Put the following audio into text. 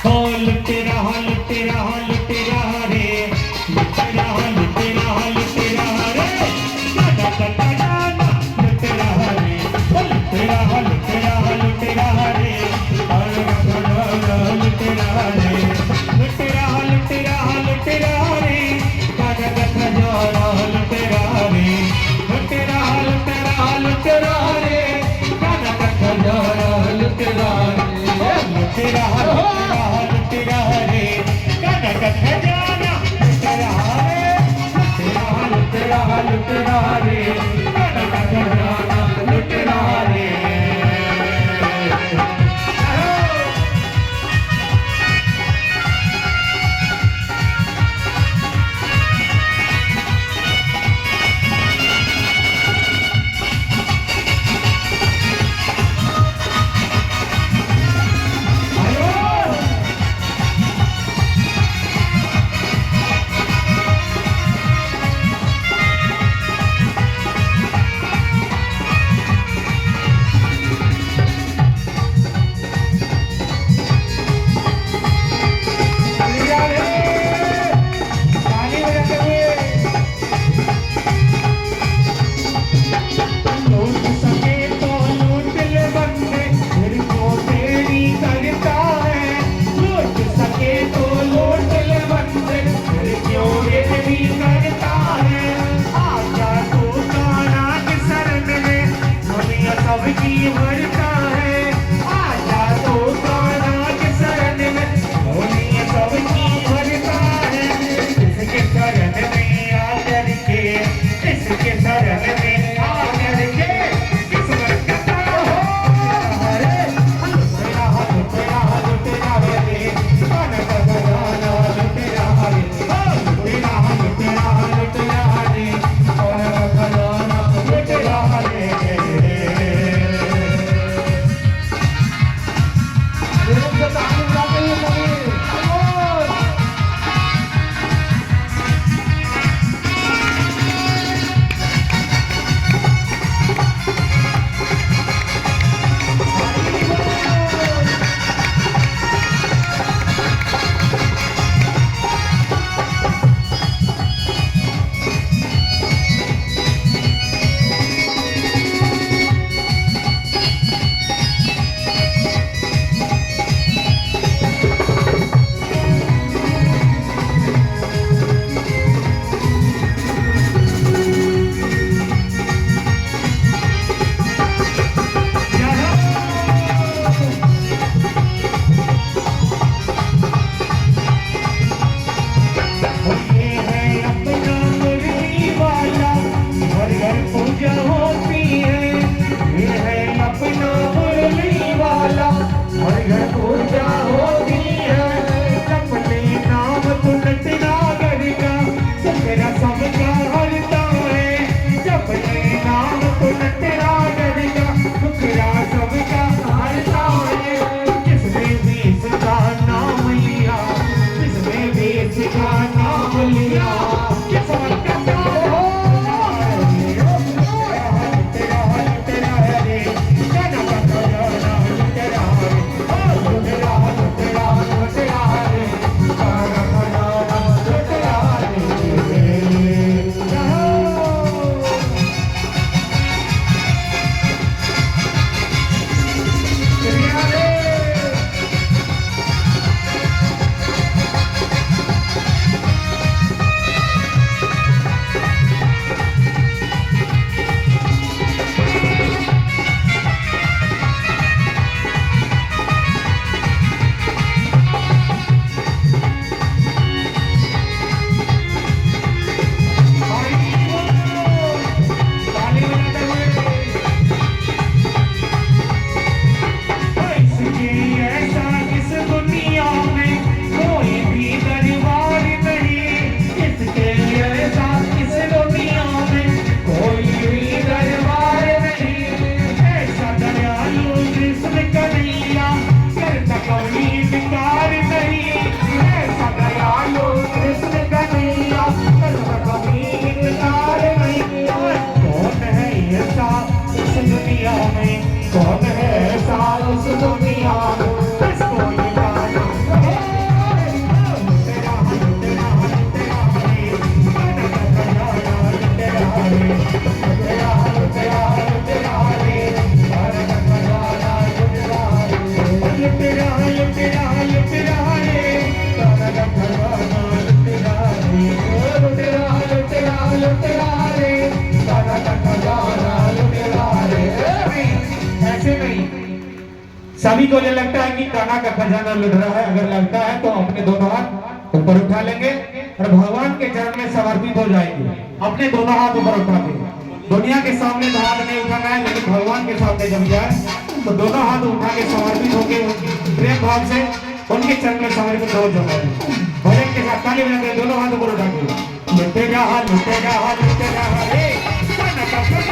लुटेरा लुटेरा लुटेरा रे लुटेरा लुटेरा लुटेरा रे लुटेरा रे लुटेरा लुटेरा लुटेरा रे लुटेरा रे लुटेरा लुटेरा लुटेरा रे लुटेरा रे लुटेरा लुटेरा लुटेरा रे लुटेरा लुटेरा लुटेरा रे कनक खजाना लुटेरा रे लुटेरा लुटेरा रे कनक खजाना लुटेरा रे सभी को ये लगता है कि कान्हा का खजाना लुट रहा है। अगर लगता है तो अपने दोनों हाथ ऊपर उठा लेंगे और भगवान के चरण में समर्पित हो जाएंगे। अपने दोनों हाथ ऊपर उठा के दुनिया के सामने तो हाथ नहीं उठाना है, लेकिन भगवान के सामने जब जाए तो दोनों हाथ उठा के समर्पित होकर प्रेम भाव से उनके चरण में समर्पित हो जाए। भजन के साथ ताली बजाते दोनों हाथ ऊपर उठा के लुटे जा लुटे जा लुटे जा।